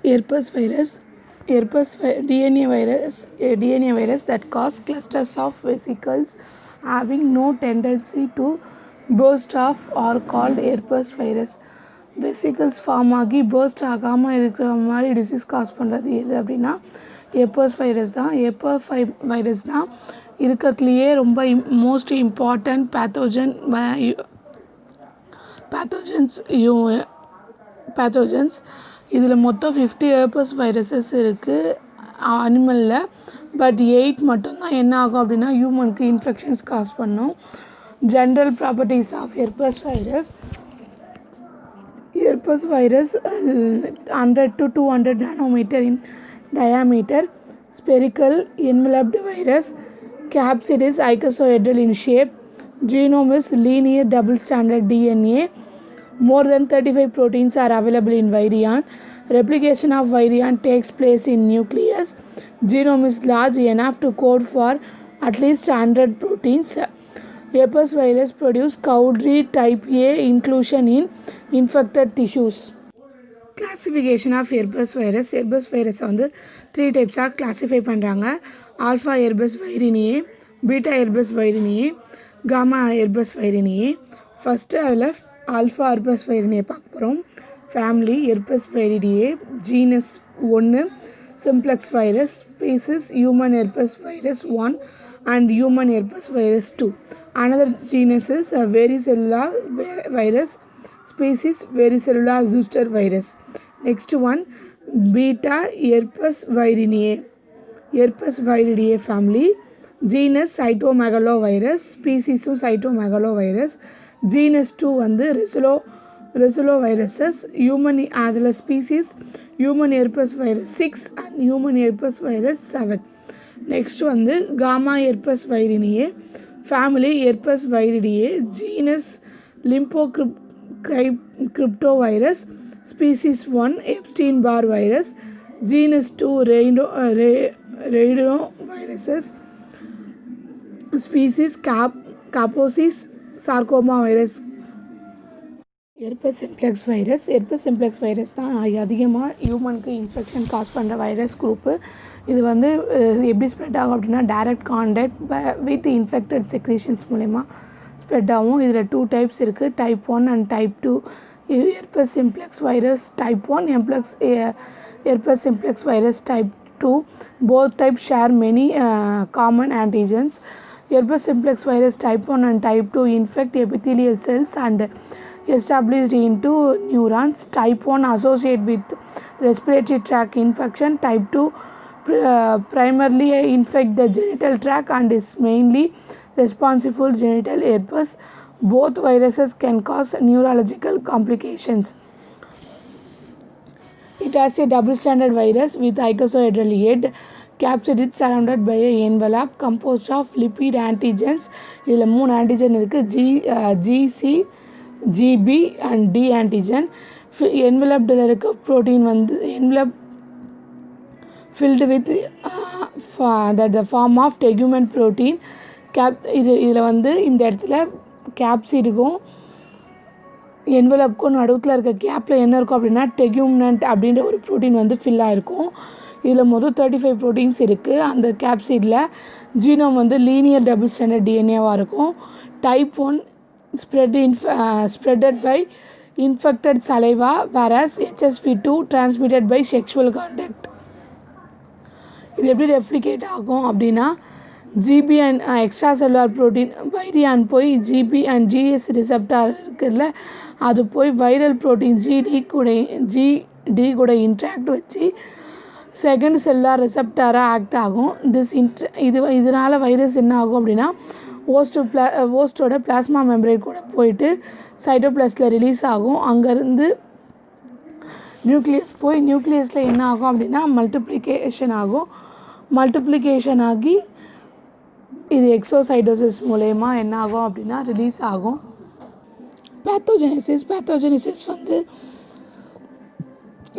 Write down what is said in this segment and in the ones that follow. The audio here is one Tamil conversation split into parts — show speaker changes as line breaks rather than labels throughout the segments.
herpes virus. DNA virus that cause clusters of vesicles having no tendency to burst off are called herpes virus. Vesicles form ஆகி பர்ஸ்ட் ஆகாமல் இருக்கிற மாதிரி டிசீஸ் காஸ் பண்ணுறது எது அப்படின்னா ஹெர்பஸ் வைரஸ் தான். வைரஸ் தான் இருக்கிறதுலையே ரொம்ப மோஸ்ட் இம்பார்ட்டன்ட் பேத்தோஜன்ஸ். இதில் மொத்தம் 50 ஹெர்பஸ் வைரஸஸ் இருக்குது அனிமலில். பட் 8 மட்டும்தான் என்ன ஆகும் அப்படின்னா ஹியூமனுக்கு இன்ஃபெக்ஷன்ஸ் காஸ் பண்ணும். General properties of herpes virus. Herpes virus 100 to 200 nanometer in diameter, spherical enveloped virus. Capsid is icosahedral in shape. Genome is linear double stranded DNA. More than 35 proteins are available in virion. Replication of virion takes place in nucleus. Genome is large enough to code for at least 100 proteins. Herpes virus produce Cowdry type A inclusion in infected tissues. Classification of herpes virus. Herpes virus வந்து 3 டைப்ஸாக கிளாஸிஃபை பண்ணுறாங்க. Alpha herpes virinae, beta herpes virinae, gamma herpes virinae. First அதில் ஆல்ஃபா ஹெர்பஸ் வைரினியே பார்க்க போகிறோம். Family herpes viridae, genus 1 simplex virus, species human herpes virus 1 and human herpes virus 2. Another genus is varicella virus, species varicella zoster virus. Next one, beta herpes viridae family, genus cytomegalovirus, species cytomegalovirus. Genus 2 வந்து Rhizoviruses, human அதில் species human herpes virus 6 and human herpes virus 7. Next வந்து gamma herpes virinae, family herpes viridae, genus lymphocrypto virus, species 1 Epstein Barr virus, genus 2 ரெய்டோ viruses, species Kaposi's sarcoma virus. Herpes simplex virus தான் அதிகமாக ஹியூமனுக்கு இன்ஃபெக்ஷன் காஸ் பண்ணுற வைரஸ் குரூப்பு. இது வந்து எப்படி ஸ்ப்ரெட் ஆகும் அப்படின்னா direct contact with infected secretions மூலமா ஸ்ப்ரெட் ஆகும். இதில் 2 டைப்ஸ் இருக்குது, type 1 and type 2. Herpes simplex virus type 1, herpes simplex virus type 2. Both type share many common antigens. Herpes simplex virus type 1 and type 2 infect epithelial cells and established into neurons. Type 1 associate with respiratory tract infection. Type 2 primarily infect the genital tract and is mainly responsive for genital herpes. Both viruses can cause neurological complications. It has a double-stranded virus with icosahedral head. Capsid is surrounded by an envelope composed of lipid antigens. இதில் 3 ஆன்டிஜன் இருக்குது, GC, GB and D antigen. enveloped இருக்க ப்ரோட்டீன் வந்து envelope filled with the form of tegument protein. இதில் வந்து இந்த இடத்துல கேப்சிடுக்கும் என்வலப்புக்கும் நடுவில் இருக்க கேப்பில் என்ன இருக்கும் அப்படின்னா டெகுமெண்ட் அப்படின்ற ஒரு ப்ரோட்டீன் வந்து ஃபில் ஆகிருக்கும். இதில் மொத்தம் 35 ப்ரோட்டீன்ஸ் இருக்குது. அந்த கேப்சிடில் ஜீனோம் வந்து லீனியர் டபுள் ஸ்டாண்டர்ட் டிஎன்ஏவாக இருக்கும். Type 1 spreaded by infected saliva, whereas HSV2 transmitted by sexual contact. இது எப்படி ரெப்ளிகேட் ஆகும் அப்படின்னா GB and extra cellular protein virion போய் ஜிபி அண்ட் ஜிஎஸ் ரிசெப்டார் இருக்குல்ல, அது போய் வைரல் ப்ரோட்டீன் ஜிடி கூட இன்ட்ராக்ட் வச்சு செகண்ட் செல்லுலார் ரிசெப்டாராக ஆக்ட் ஆகும். இதனால் வைரஸ் என்ன ஆகும் அப்படின்னா ஓஸ்டோட பிளாஸ்மா மெம்பரேன் கூட போயிட்டு சைட்டோபிளாஸ்டில் ரிலீஸ் ஆகும். அங்கேருந்து நியூக்ளியஸ் போய் நியூக்ளியஸில் என்ன ஆகும் அப்படின்னா மல்டிப்ளிகேஷன் ஆகி இது எக்ஸோசைட்டோசிஸ் மூலயமா என்ன ஆகும் அப்படின்னா ரிலீஸ் ஆகும். பேத்தோஜெனிசிஸ் வந்து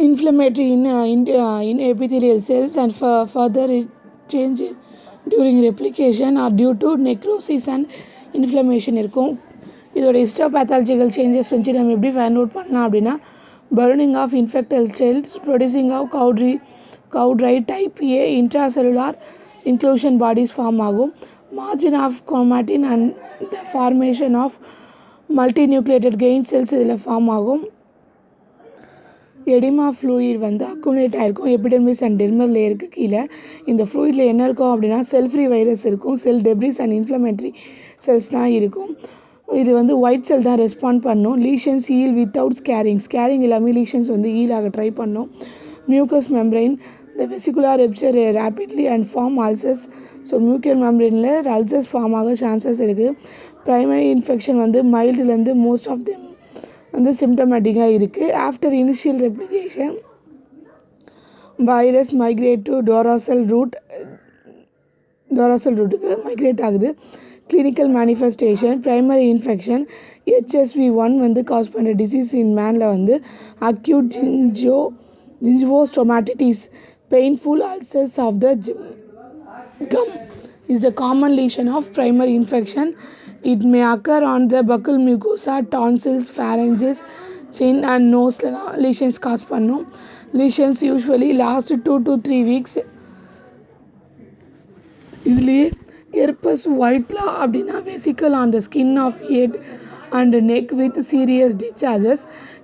inflammatory in epithelial cells and further change during replication or due to necrosis and inflammation இருக்கும். இதோட ஹிஸ்டோபேத்தாலஜிக்கல் சேஞ்சஸ் வச்சு நம்ம எப்படி ஃபைண்ட் அவுட் பண்ணலாம் அப்படின்னா burning of infected cells, producing of cow-dry type A intracellular inclusion bodies form ஆகும். Margin of chromatin and the formation of multinucleated gain cells இதில் ஃபார்ம் ஆகும். எடிமா ஃப்ளூயிட் வந்து அக்குமுலேட் ஆகிருக்கும் எபிடெர்மிஸ் அண்ட் டெர்மல் லேயருக்கு கீழே. இந்த ஃப்ளூயிடில் என்ன இருக்கும் அப்படின்னா செல் ஃப்ரீ வைரஸ் இருக்கும், cell debris and inflammatory cells தான் இருக்கும். இது வந்து ஒயிட் செல் தான் ரெஸ்பாண்ட் பண்ணும். லீஷன்ஸ் ஹீல் வித்தவுட் ஸ்கேரிங் இல்லாமல் லீஷன்ஸ் வந்து ஹீல் ஆக ட்ரை பண்ணும். Mucous membrane the vesicular rupture rapidly and form ulcers. So மியூக்கல் மெம்பரைனில் அல்சர்ஸ் ஃபார்ம் ஆக சான்சஸ் இருக்குது. ப்ரைமரி இன்ஃபெக்ஷன் வந்து மைல்டுலேருந்து மோஸ்ட் ஆஃப் தெம் வந்து சிம்டமேட்டிக்காக இருக்குது. After initial replication virus migrate to dorsal ரூட்டுக்கு மைக்ரேட் ஆகுது. Clinical manifestation primary infection HSV1 வந்து காஸ் பண்ணுற டிசீஸ் இன் மேனில் வந்து acute gingivostomatitis, painful ulcers of the gum is the common lesion of primary infection. It may occur on the buccal mucosa, tonsils, pharynges, chin and nose lesions cause பண்ணும். Lesions usually last 2 to 3 weeks. இதுலேயே herpes whitela அப்படின்னா vesicle on the skin of head and neck with serious discharges,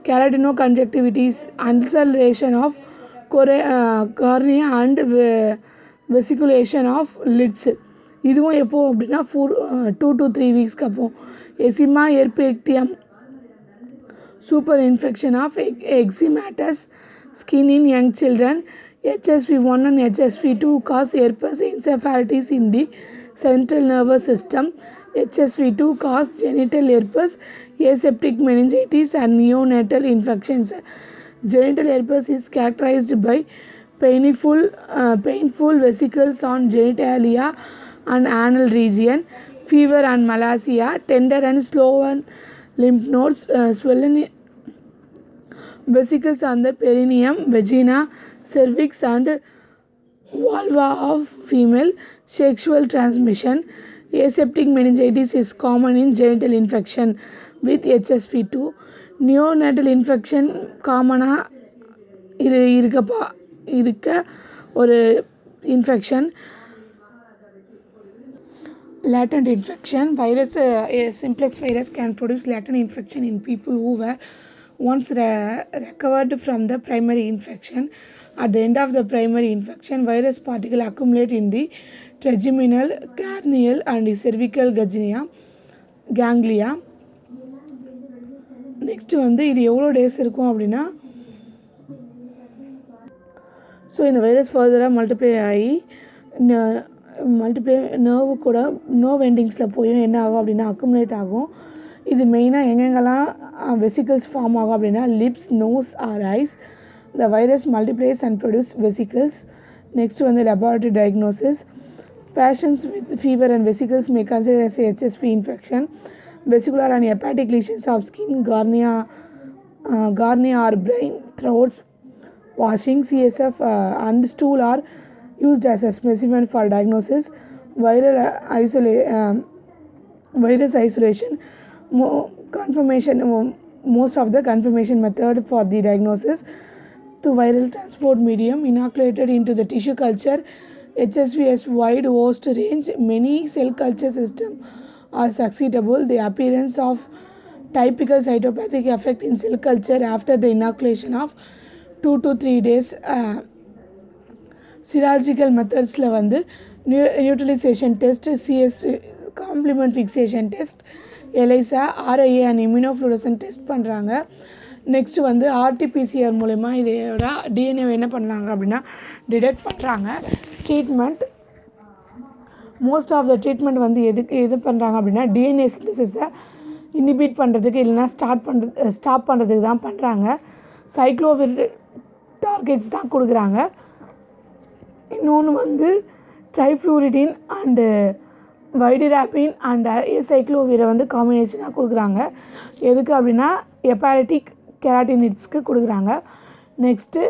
keratinoconjunctivitis, ulceration of cornea and vesiculation of lids. இதுவும் எப்போ அப்படின்னா 2 to 3 வீக்ஸ்க்கு அப்போ. Eczema herpeticum super infection of eczematous skin in young children. HSV1 and HSV2 cause herpes encephalitis in the central nervous system. HSV2 cause genital herpes, aseptic meningitis and neonatal infections. Genital herpes is characterized by painful vesicles on genitalia and anal region, fever and malacia, tender and swollen lymph nodes, swollen vesicles on the perineum, vagina, cervix and vulva of female. Sexual transmission. Aseptic meningitis is common in genital infection with HSV2. Neonatal infection காமனாக இருக்க ஒரு infection. Latent infection. Virus, simplex virus can produce latent infection in people who were once recovered from the primary infection. At the end of the primary infection, virus particles accumulate in the trigeminal, cranial and cervical ganglia. Next வந்து இது எவ்வளோ டேஸ் இருக்கும் அப்படின்னா, ஸோ இந்த வைரஸ் ஃபர்தராக மல்டிப்ளை ஆகி நர்வ் எண்டிங்ஸில் போயும் என்ன ஆகும் அப்படின்னா அக்குமுலேட் ஆகும். இது மெயினாக எங்கெங்கெல்லாம் வெசிக்கல்ஸ் ஃபார்ம் ஆகும் அப்படின்னா lips, nose or eyes. The virus multiplies and produce vesicles. Next வந்து laboratory diagnosis. Patients with fever and vesicles may consider as HSV infection. Vesicular and hepatic lesions of skin, cornea or brain, throats, washing, CSF and stool are used as a specimen for diagnosis. Virus isolation, confirmation, most of the confirmation method for the diagnosis to viral transport medium inoculated into the tissue culture. HSV has wide host range. Many cell culture systems are susceptible. The appearance of typical cytopathic effect in cell culture after the inoculation of 2 to 3 days. Serological methodsல வந்து neutralization test, CS complement fixation test, ELISA, RIA and immunofluorescence test பண்ணுறாங்க. நெக்ஸ்ட் வந்து RT-PCR மூலமா இதோட DNA என்ன பண்ணுறாங்க அப்படின்னா டிடெக்ட் பண்ணுறாங்க. Treatment, most of the treatment வந்து எது பண்ணுறாங்க அப்படின்னா டிஎன்ஏ சிந்தசிஸை இனிபிட் பண்ணுறதுக்கு இல்லைனா ஸ்டாப் பண்ணுறதுக்கு தான் பண்ணுறாங்க. சைக்ளோவிர் டார்கெட்ஸ் தான் கொடுக்குறாங்க. இன்னொன்று வந்து ட்ரைஃப்ளூரிடின் அண்டு வைடிராபின் அண்ட் ஏசைக்ளோவிரை வந்து காம்பினேஷனாக கொடுக்குறாங்க. எதுக்கு அப்படின்னா ஹெப்பாட்டிக் கெராட்டினிட்ஸ்க்கு கொடுக்குறாங்க. நெக்ஸ்ட்டு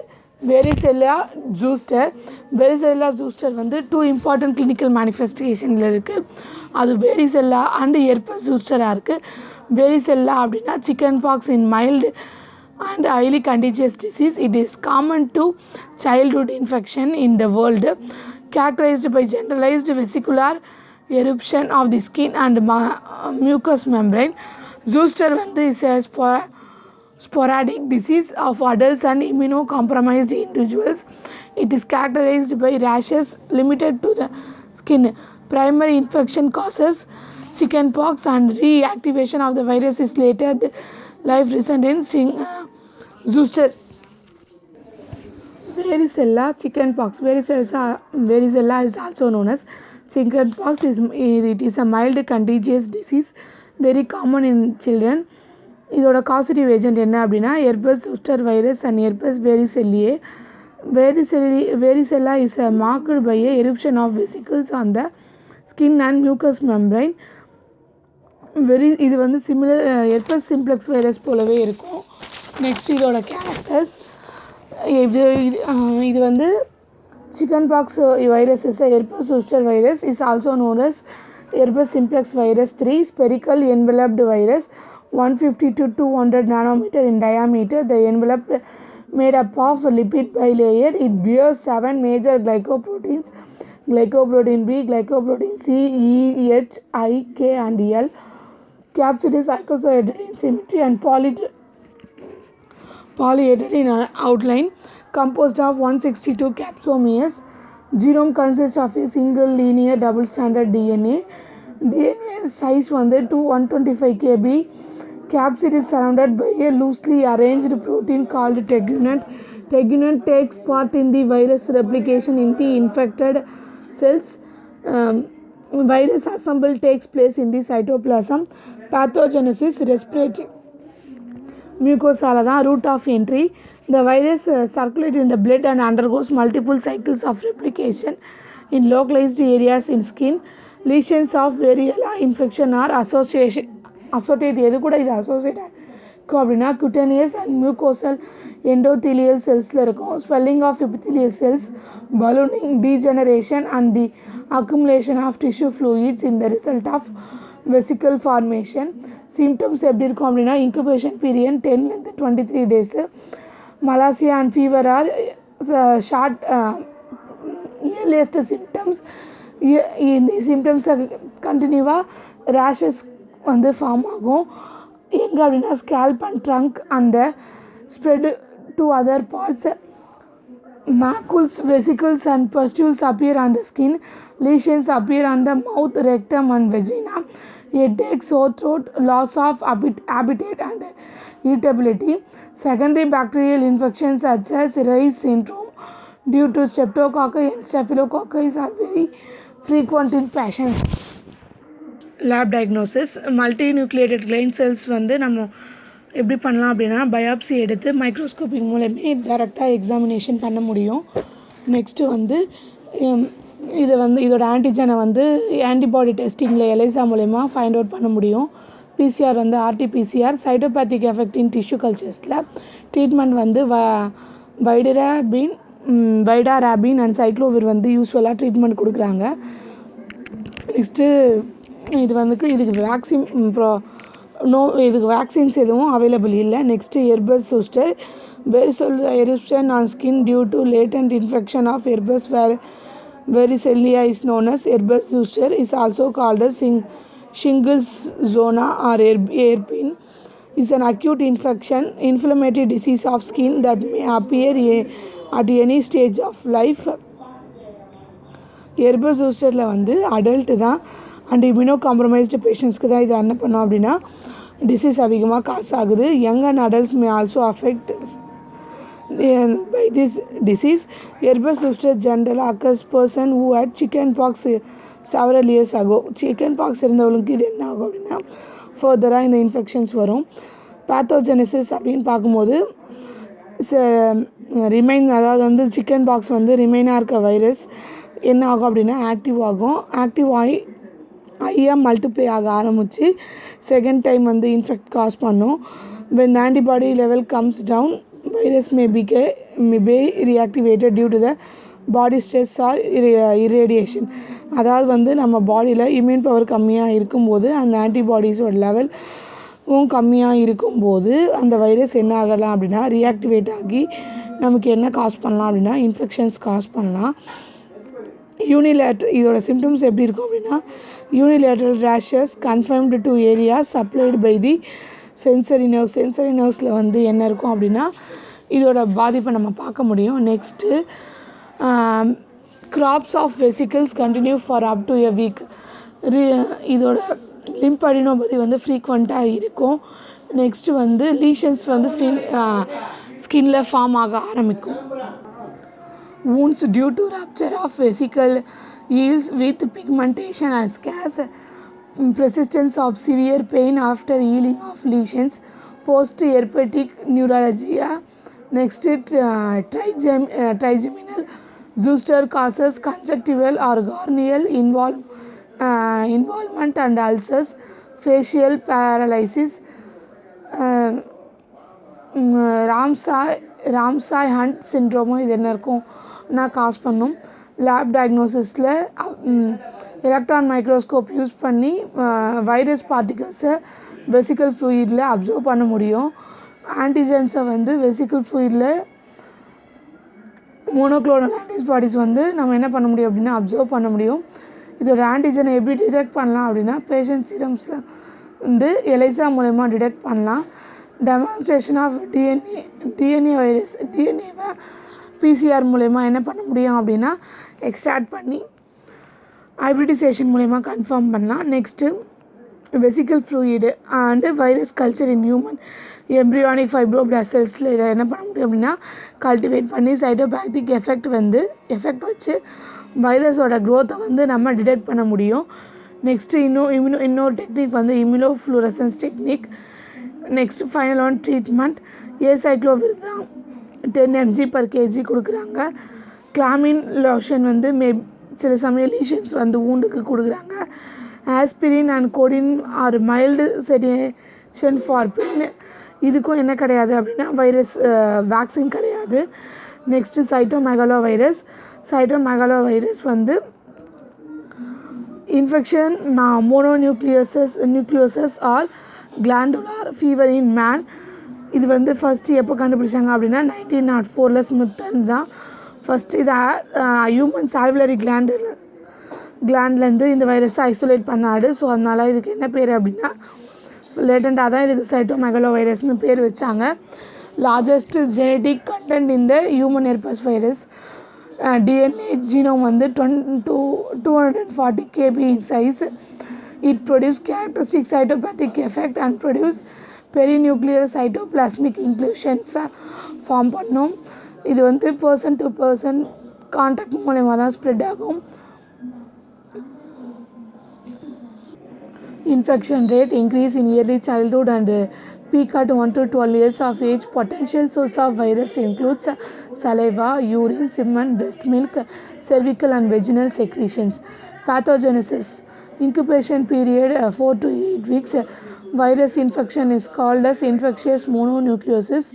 வெரிசெல்லா ஜூஸ்டர் வந்து 2 இம்பார்ட்டன்ட் கிளினிக்கல் மேனிஃபெஸ்டேஷனில் இருக்குது. அது வெரிசெல்லா அண்டு ஹெர்பஸ் ஜூஸ்டராக இருக்குது. வெரிசெல்லா அப்படின்னா chicken box in mild and highly contagious disease. It is common to childhood infection in the world, characterized by generalized vesicular eruption of the skin and mucous membrane. Zoster is a sporadic disease of adults and immunocompromised individuals. It is characterized by rashes limited to the skin. Primary infection causes chickenpox, and reactivation of the virus is later life result in zoster. Varicella chickenpox. Varicella is also known as chickenpox. It is a mild contagious disease, very common in children. இதோட காசிட்டிவ் ஏஜென்ட் என்ன அப்படின்னா herpes zoster virus and herpes varicellae. Varicella is marked by a eruption of vesicles on the skin and mucous membrane. இது வந்து சிமிலர் எர்பஸ் சிம்ப்ளெக்ஸ் வைரஸ் போலவே இருக்கும். நெக்ஸ்ட் இதோட கேரக்டர்ஸ். இது வந்து chicken pox virus is herpes zoster virus is also known as herpes simplex virus 3. Spherical enveloped virus 150 to 200 nanometer in diameter. The envelope made up of lipid bilayer. It bears 7 major glycoproteins: glycoprotein B, glycoprotein C, E, H, I, K and L. Capsid is icosahedral in symmetry and polyhedral in outline, composed of 162 capsomeres. Genome consists of a single linear double stranded DNA. DNA size வந்து 125 kb. Capsid is surrounded by a loosely arranged protein called tegument. Tegument takes part in the virus replication in the infected cells. Virus assembly takes place in the cytoplasm. Pathogenesis respiratory mucosa தான் route of entry. The virus circulates in the blood and undergoes multiple cycles of replication in localized areas in skin. Lesions of varicella infection are associated எது கூட இது அசோசியேட் இருக்கும் அப்படின்னா cutaneous and mucosal endothelial cellsல இருக்கும். Swelling of epithelial cells, ballooning, degeneration and the accumulation of tissue fluids in the result of vesicle formation. Symptoms எப்படி இருக்கும் அப்படின்னா incubation period 10 to 23 days. Malaria and fever are short earliest symptoms. இந்த symptoms கண்டினியூவாக rashes வந்து ஃபார்ம் ஆகும். எங்கே அப்படின்னா ஸ்கேல்ப் அண்ட் ட்ரங்க் அந்த spread to other parts. Macules, vesicles and pustules appear on the skin. Lesions appear on the mouth, rectum and vagina. Headache, sore throat, loss of appetite and irritability. Secondary bacterial infections such as Reye's syndrome due to streptococcus and staphylococcus are very frequent in patients. Lab diagnosis. Multinucleated கிளைன் செல்ஸ் வந்து நம்ம எப்படி பண்ணலாம் அப்படின்னா பயாப்சி எடுத்து மைக்ரோஸ்கோப்பிக் மூலமே டைரெக்டாக எக்ஸாமினேஷன் பண்ண முடியும். நெக்ஸ்ட்டு வந்து இதோட ஆன்டிஜனை வந்து ஆன்டிபாடி டெஸ்டிங்கில் எலைசா மூலயமா ஃபைண்ட் அவுட் பண்ண முடியும். பிசிஆர் வந்து RTPCR. Cytopathic effect in tissue கல்ச்சர்ஸில் ட்ரீட்மெண்ட் வந்து வைடாராபின் அண்ட் சைக்ளோவிர் வந்து யூஸ்வலாக ட்ரீட்மெண்ட் கொடுக்குறாங்க. நெக்ஸ்ட்டு இதுக்கு வேக்சின்ஸ் எதுவும் அவைலபிள் இல்லை. Next herpes zoster. Varicella eruption on skin due to latent infection of Erbus varicella is known as Erbus zoster. Is also called as shingles zona or hairpin. Is an acute inflammatory disease of skin that may appear at any stage of life. Erbus zosterல வந்து அடல்ட்டு தான் அண்ட் இம்யூனோ காம்ப்ரமைஸ்டு பேஷண்ட்ஸ்க்கு தான் இது என்ன பண்ணோம் அப்படின்னா டிசீஸ் அதிகமாக காசு ஆகுது. Young and adults may also affect by this disease. Erbus zoster generally occurs person who had chicken pox several years ago. chicken pox இருந்தவங்களுக்கு இது என்ன ஆகும் அப்படின்னா ஃபர்தராக இந்த இன்ஃபெக்ஷன்ஸ் வரும். பேத்தோஜெனசிஸ் அப்படின்னு பார்க்கும்போது அதாவது வந்து சிக்கன் பாக்ஸ் வந்து ரிமைனாக இருக்க வைரஸ் என்ன ஆகும் அப்படின்னா ஆக்டிவ் ஆகும். ஆக்டிவ் ஆகி ஐயாக மல்டிப்ளை ஆக ஆரம்பித்து செகண்ட் டைம் வந்து இன்ஃபெக்ட் காஸ் பண்ணும். when antibody level comes down, virus may be reactivated due to the body stress or irradiation. அதாவது வந்து நம்ம பாடியில் இம்யூன் பவர் கம்மியாக இருக்கும்போது அந்த ஆன்டிபாடிஸோட லெவல் கம்மியாக இருக்கும்போது அந்த வைரஸ் என்ன ஆகலாம் அப்படின்னா ரியாக்டிவேட் ஆகி நமக்கு என்ன காஸ் பண்ணலாம் அப்படின்னா இன்ஃபெக்ஷன்ஸ் காஸ் பண்ணலாம். இதோட சிம்டம்ஸ் எப்படி இருக்கும் அப்படின்னா unilateral rashes confined to area supplied by the sensory நர்வ்ஸில் வந்து என்ன இருக்கும் அப்படின்னா இதோட பாதிப்பை நம்ம பார்க்க முடியும். Next crops of vesicles continue for up to a week. இதோட லிம்படினோபதி வந்து ஃப்ரீக்வெண்ட்டாக இருக்கும். நெக்ஸ்ட்டு வந்து லீஷன்ஸ் வந்து ஸ்கின்ல ஃபார்ம் ஆக ஆரம்பிக்கும். wounds due to rupture of vesicle yields with pigmentation and scars, persistence of severe pain after healing of lesions, post-herpetic neuralgia. Next, trigeminal zoster causes conjunctival or corneal involvement and ulcers, facial paralysis. Ramsay Hunt சிண்ட்ரோமும் இது என்ன இருக்கும் நான் காஸ் பண்ணும். லேப் டயக்னோசிஸில் எலக்ட்ரான் மைக்ரோஸ்கோப் யூஸ் பண்ணி வைரஸ் பார்ட்டிகல்ஸை வெசிக்கல் ஃப்ளூயிடில் அப்சர்வ் பண்ண முடியும். ஆன்டிஜென்ஸை வந்து வெசிக்கல் ஃப்ளூயிடில் மோனோக்ளோனல் ஆன்டிபாடிஸ் வந்து நம்ம என்ன பண்ண முடியும் அப்படின்னா அப்சர்வ் பண்ண முடியும். இதோட ஆன்டிஜனை எப்படி டிடெக்ட் பண்ணலாம் அப்படின்னா பேஷண்ட் சீரம்ஸில் வந்து எலைசா மூலமா டிடெக்ட் பண்ணலாம். டெமான்ஸ்ட்ரேஷன் ஆஃப் டிஎன்ஏ வைரஸ் டிஎன்ஏவை பிசிஆர் மூலமா என்ன பண்ண முடியும் அப்படின்னா எக்ஸ்ட்ராக்ட் பண்ணி ஹைப்ரிடைசேஷன் மூலமா கன்ஃபார்ம் பண்ணலாம். Next vesicle fluid and virus culture in human embryonic fibroblast செல்ஸில் இதை என்ன பண்ண முடியும் அப்படின்னா கல்டிவேட் பண்ணி சைட்டோபேக்டிக் எஃபெக்ட் வச்சு வைரஸோட க்ரோத்தை வந்து நம்ம டிடெக்ட் பண்ண முடியும். நெக்ஸ்ட்டு இன்னொரு டெக்னிக் வந்து immunofluorescence technique. Next final one treatment ஏசைக்ளோவிர்தான் 10 mg/kg கொடுக்குறாங்க. கிளாமின் லோஷன் வந்து சில சமயம் லீஷன்ஸ் வந்து ஊண்டுக்கு கொடுக்குறாங்க. Aspirin and codeine are mild sedation for pain. இதுக்கும் என்ன கிடையாது அப்படின்னா வைரஸ் வேக்சின் கிடையாது. நெக்ஸ்ட்டு சைட்டோமெகலோ வைரஸ் வந்து infection nucleosis are glandular fever in man. இது வந்து ஃபஸ்ட்டு எப்போ கண்டுபிடிச்சாங்க அப்படின்னா 1904 ஸ்மித்தன் தான் ஃபஸ்ட்டு இதை ஹியூமன் சால்வலரி கிளாண்ட்லேருந்து இந்த வைரஸை ஐசோலேட் பண்ணாடு. ஸோ அதனால் இதுக்கு என்ன பேர் அப்படின்னா லேட்டண்டாக தான் இதுக்கு சைட்டோமெகலோ வைரஸ்னு பேர் வச்சாங்க. லார்ஜஸ்ட் ஜெனட்டிக் கண்டென்ட் இந்த human herpes virus DNA genome வந்து 240 kb in size. It produce characteristic cytopathic effect and produce perinuclear cytoplasmic inclusions form பண்ணும். இது வந்து பர்சன் டு பர்சன் கான்டாக்ட் மூலமாக தான் ஸ்ப்ரெட் ஆகும். Infection rate increase in early childhood and peak at 1 to 12 years of age. Potential source of virus includes saliva, urine, semen, breast milk, cervical and vaginal secretions. Pathogenesis incubation period 4 to 8 weeks. Virus infection is called as infectious mononucleosis.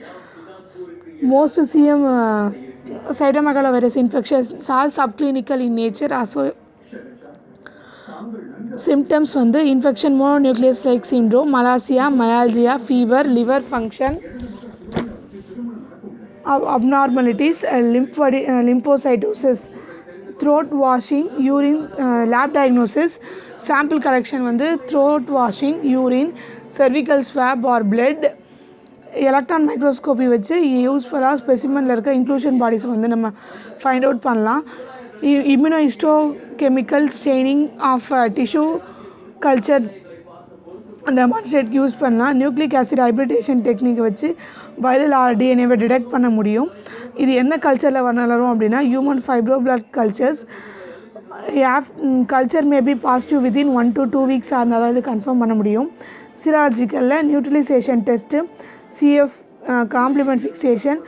Most CM cytomegalovirus infections are subclinical in nature. Symptoms வந்து infection mononucleus like syndrome, malacia, myalgia, fever, liver function abnormalities, lymphocytosis, throat washing, urine, lab diagnosis, sample collection வந்து throat washing, urine, cervical swab or blood. Electron microscopy வச்சு யூஸ்ஃபுல்லாக ஸ்பெசிமனில் இருக்க இன்க்ளூஷன் பாடிஸ் வந்து நம்ம ஃபைண்ட் அவுட் பண்ணலாம். immunohistochemical staining of tissue culture demonstrate use பண்ணலாம். நியூக்ளிக் ஆசிட் ஹைப்ரிடேஷன் டெக்னிக் வச்சு வைரல் டிஎன்ஏவை டிடெக்ட் பண்ண முடியும். இது என்ன கல்ச்சரில் வளரும் அப்படின்னா human fibroblast cultures. Culture maybe positive within 1 to 2 weeks இருந்தால் தான் இது கன்ஃபார்ம் பண்ண முடியும். சிராலஜிக்கலில் neutralisation test, CF complement fixation,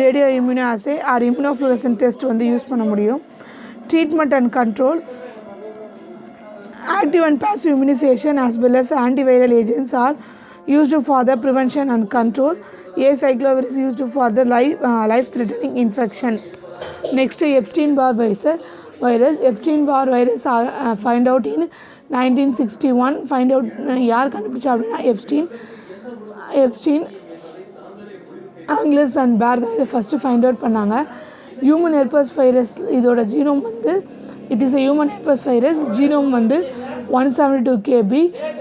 radio immuno assay or immunofluorescent test வந்து யூஸ் பண்ண முடியும். Treatment and control active and passive immunization as well as antiviral agents are used for the prevention and control. Acyclovir is used for the life-threatening infection. Next, Epstein-Barr virus. Epstein-Barr virus find out in 1961. Find out யார் கண்டுபிடிச்சா அப்படின்னா எப்ஸ்டீன். எப்ஸ்டீன், ஆங்கிலஸ் அண்ட் பேர் தான் இதை ஃபஸ்ட்டு ஃபைண்ட் அவுட் பண்ணாங்க. ஹியூமன் ஹெர்பஸ் வைரஸ் இதோட ஜீனோம் வந்து it is a human herpes virus. Genome வந்து 172 KB,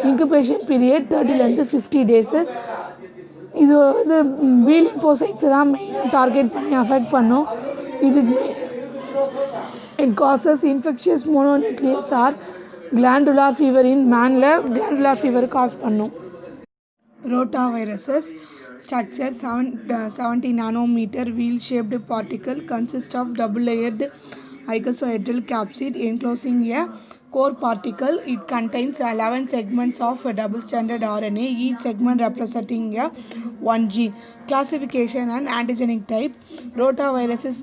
incubation period 30 to 50 days. இது வந்து பி லிம்போசைட்ஸை தான் மெயினாக டார்கெட் பண்ணி அஃபெக்ட் பண்ணும். இதுக்கு it causes infectious mononucleosis or glandular fever in மேனில் கிளாண்டுலார் ஃபீவர் காஸ் பண்ணும். Rota viruses structure 70 nanometer wheel-shaped particle consists of double-layered icosahedral capsid enclosing a core particle. It contains 11 segments of double-stranded RNA, each segment representing one gene. Classification and antigenic type. Rotaviruses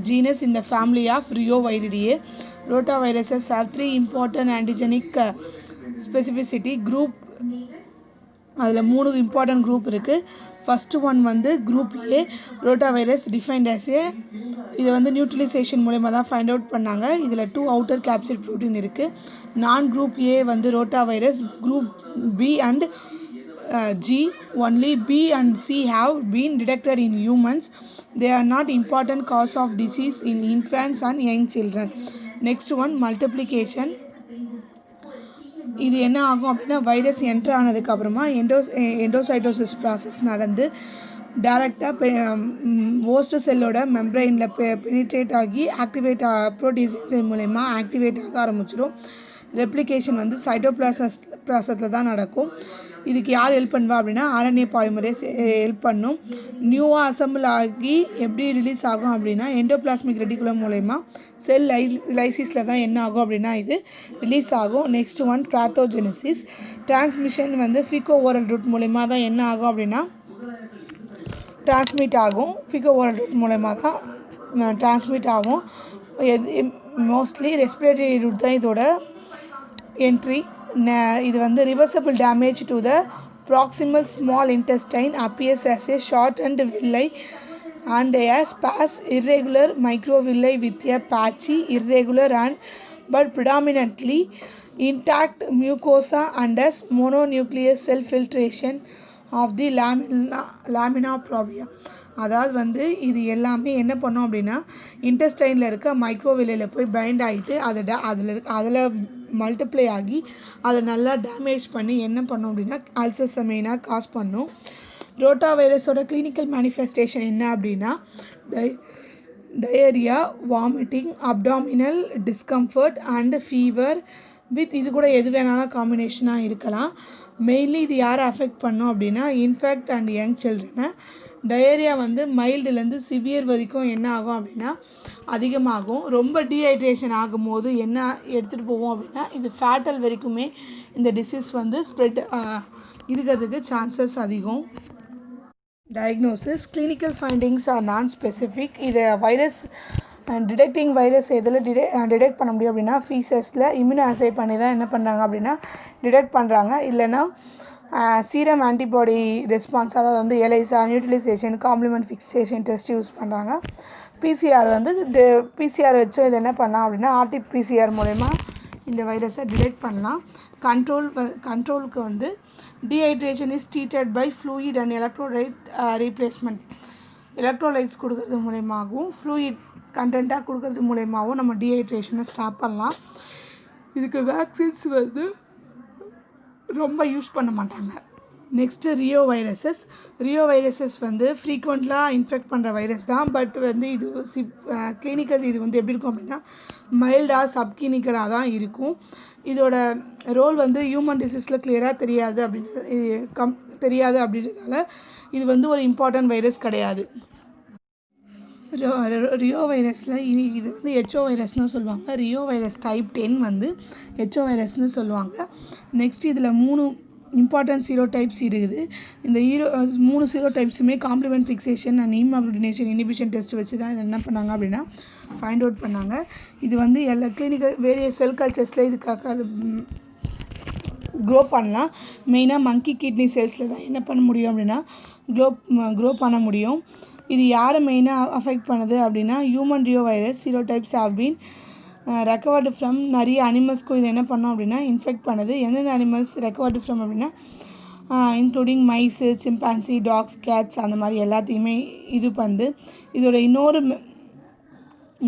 genus in the family of Rheoviridae. Rotaviruses have 3 important antigenic specificity group. அதில் 3 இம்பார்ட்டன்ட் குரூப் இருக்குது. ஃபஸ்ட்டு ஒன் வந்து group A, rota virus defined as a. இதை வந்து நியூட்ரலைசேஷன் மூலயமா தான் ஃபைண்ட் அவுட் பண்ணாங்க. இதில் 2 அவுட்டர் கேப்சிட் ப்ரோட்டீன் இருக்குது. நான் குரூப் ஏ வந்து rota virus. Group B and G, only B and C have been detected in humans. They are not important cause of disease in infants and young children. Next one, multiplication. இது என்ன ஆகும் அப்படின்னா வைரஸ் என்ட்ரு ஆனதுக்கப்புறமா எண்டோசைட்டோசிஸ் ப்ராசஸ் நடந்து டைரெக்டாக ஹோஸ்ட் செல்லோட மெம்ப்ரெயினில் பெனிட்ரேட் ஆகி ஆக்டிவேட் ப்ரோட்டீன்ஸ் மூலயமா ஆக்டிவேட் ஆக ஆரம்பிச்சிடும். ரெப்ளிகேஷன் வந்து சைட்டோபிளாசத்தில் தான் நடக்கும். இதுக்கு யார் ஹெல்ப் பண்ணுவா அப்படின்னா RNA பாலிமரேஸ் ஹெல்ப் பண்ணும். நியூவாக அசம்பிள் ஆகி எப்படி ரிலீஸ் ஆகும் அப்படின்னா எண்டோபிளாஸ்மிக் ரெட்டிகுலம் மூலயமா செல் லைசிஸில் தான் என்ன ஆகும் அப்படின்னா இது ரிலீஸ் ஆகும். Next one பேத்தோஜெனசிஸ். டிரான்ஸ்மிஷன் வந்து ஃபீகோ ஓரல் ரூட் மூலயமா தான் என்ன ஆகும் அப்படின்னா டிரான்ஸ்மிட் ஆகும். ஃபீகோ ஓரல் ரூட் மூலயமா தான் டிரான்ஸ்மிட் ஆகும். மோஸ்ட்லி ரெஸ்பிரேட்டரி ரூட் தான் இதோட என்ட்ரி. இது வந்து reversible damage to the proximal small intestine appears as a shortened villi and a sparse irregular microvilli with a patchy irregular and but predominantly intact mucosa and as mononuclear cell filtration of the lamina propria. அதாவது வந்து இது எல்லாமே என்ன பண்ணோம் அப்படின்னா இன்டெஸ்டைனில் இருக்க மைக்ரோவில்லையில் போய் பைண்ட் ஆகிட்டு அதில் மல்டிப்ளை ஆகி அதை நல்லா டேமேஜ் பண்ணி என்ன பண்ணோம் அப்படின்னா அல்சர்ஸை மெயினாக காஸ் பண்ணும். ரோட்டா வைரஸோட கிளினிக்கல் மேனிஃபெஸ்டேஷன் என்ன அப்படின்னா diarrhoea, vomiting, abdominal discomfort and fever with இது கூட எது வேணாலும் காம்பினேஷனாக இருக்கலாம். மெயின்லி இது யாரை அஃபெக்ட் பண்ணும் அப்படின்னா இன்ஃபேக்ட் அண்ட் யங் சில்ட்ரனை. டயரியா வந்து மைல்டுலேருந்து சிவியர் வரைக்கும் என்ன ஆகும் அப்படின்னா அதிகமாகும். ரொம்ப டீஹைட்ரேஷன் ஆகும்போது என்ன எடுத்துகிட்டு போவோம் அப்படின்னா இது ஃபேட்டல் வரைக்குமே இந்த டிசீஸ் வந்து ஸ்ப்ரெட் இருக்கிறதுக்கு சான்சஸ் அதிகம். டயக்னோசிஸ். கிளினிக்கல் ஃபைண்டிங்ஸ் ஆர் நான் ஸ்பெசிஃபிக். இதை வைரஸ் டிடெக்டிங் வைரஸ் எதில் டிடெக்ட் பண்ண முடியும் அப்படின்னா ஃபீசஸில் இம்யூனோ அசை பண்ணி தான் என்ன பண்ணுறாங்க அப்படின்னா டிடெக்ட் பண்ணுறாங்க. இல்லைன்னா சீரம் ஆன்டிபாடி ரெஸ்பான்ஸ் அதாவது வந்து ELISA, neutralisation, complement fixation test use பண்ணுறாங்க. பிசிஆர் வந்து பிசிஆர் வச்சு இது என்ன பண்ணலாம் அப்படின்னா RT-PCR மூலயமா இந்த வைரஸை டிடெக்ட் பண்ணலாம். கண்ட்ரோலுக்கு வந்து dehydration is treated by fluid and electrolyte replacement. Electrolytes கொடுக்கறது மூலயமாகவும் ஃப்ளூயிட் கண்டென்ட்டாக கொடுக்கறது மூலயமாகவும் நம்ம டீஹைட்ரேஷனை ஸ்டாப் பண்ணலாம். இதுக்கு வேக்சின்ஸ் வந்து ரொம்ப யூஸ் பண்ண மாட்டாங்க. நெக்ஸ்ட்டு ரியோ வைரஸஸ் வந்து ஃப்ரீக்வெண்ட்லாக இன்ஃபெக்ட் பண்ணுற வைரஸ் தான். பட் வந்து இது கிளினிக்கல் இது வந்து எப்படி இருக்கும் அப்படின்னா மைல்டாக சப்கிளினிக்கலாக தான் இருக்கும். இதோட ரோல் வந்து ஹியூமன் டிசீஸில் கிளியராக தெரியாது அப்படின்றதால இது வந்து ஒரு இம்பார்ட்டன்ட் வைரஸ் கிடையாது. ரியோ வைரஸில் இது வந்து HO வைரஸ்னு சொல்லுவாங்க. ரியோ வைரஸ் டைப் 10 வந்து HO வைரஸ்னு சொல்லுவாங்க. நெக்ஸ்ட் இதில் 3 இம்பார்ட்டன்ட் சீரோடைப்ஸ் இருக்குது. இந்த 3 சீரோடைப்ஸுமே complement fixation and haemagglutination inhibition test வச்சு தான் என்ன பண்ணாங்க அப்படின்னா ஃபைண்ட் அவுட் பண்ணாங்க. இது வந்து எல்லா கிளினிக்கல் வேரியஸ் செல் கல்ச்சர்ஸில் இதுக்காக க்ரோ பண்ணலாம். மெயினாக மங்கி கிட்னி செல்ஸில் தான் என்ன பண்ண முடியும் அப்படின்னா க்ரோ பண்ண முடியும். இது யாரை மெயினாக அஃபெக்ட் பண்ணுது அப்படின்னா human reo virus serotypes have been recovered from நிறைய அனிமல்ஸ்க்கும் இது என்ன பண்ணோம் அப்படின்னா இன்ஃபெக்ட் பண்ணுது. எந்தெந்த அனிமல்ஸ் ரெக்கவர்டு ஃப்ரம் அப்படின்னா including mice, chimpanzee, dogs, cats அந்த மாதிரி எல்லாத்தையுமே இது வந்து இதோட இன்னொரு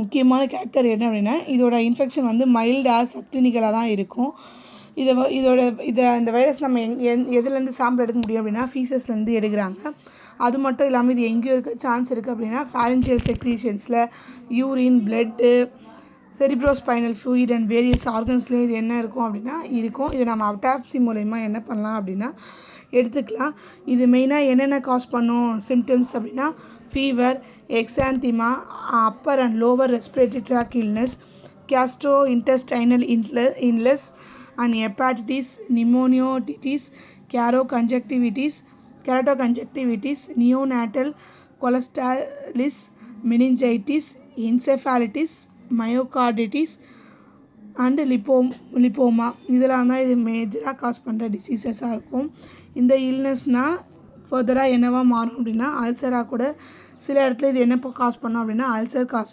முக்கியமான கேரக்டர் என்ன அப்படின்னா இதோட இன்ஃபெக்ஷன் வந்து மைல்டாக சப்கிளினிக்கலாக தான் இருக்கும். இந்த வைரஸ் நம்ம எதுலேருந்து சாம்பிள் எடுக்க முடியும் அப்படின்னா ஃபீசஸ்லேருந்து எடுக்கிறாங்க. அது மட்டும் இல்லாமல் இது எங்கேயும் இருக்க சான்ஸ் இருக்குது அப்படின்னா ஃபேரஞ்சியல் செக்ரீஷன்ஸில், urine, blood, cerebrospinal fluid and various ஆர்கன்ஸ்லேயும் இது என்ன இருக்கும் அப்படின்னா இருக்கும். இதை நம்ம அட்டாப்சி மூலயமா என்ன பண்ணலாம் அப்படின்னா எடுத்துக்கலாம். இது மெயினாக என்னென்ன காஸ் பண்ணும் சிம்டம்ஸ் அப்படின்னா fever, exanthema, upper and lower respiratory tract illness, gastrointestinal illness and hepatitis, pneumonitis, keratoconjunctivitis, neonatal cholestasis, meningitis, encephalitis, myocarditis and lipoma இதெல்லாம் தான் இது மேஜராக காஸ் பண்ணுற டிசீசஸாக இருக்கும். இந்த இல்னஸ்னால் ஃபர்தராக என்னவா மாறும் அப்படின்னா அல்சராக கூட சில இடத்துல இது என்ன காஸ் பண்ணும் அப்படின்னா அல்சர் காஸ்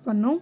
பண்ணும்.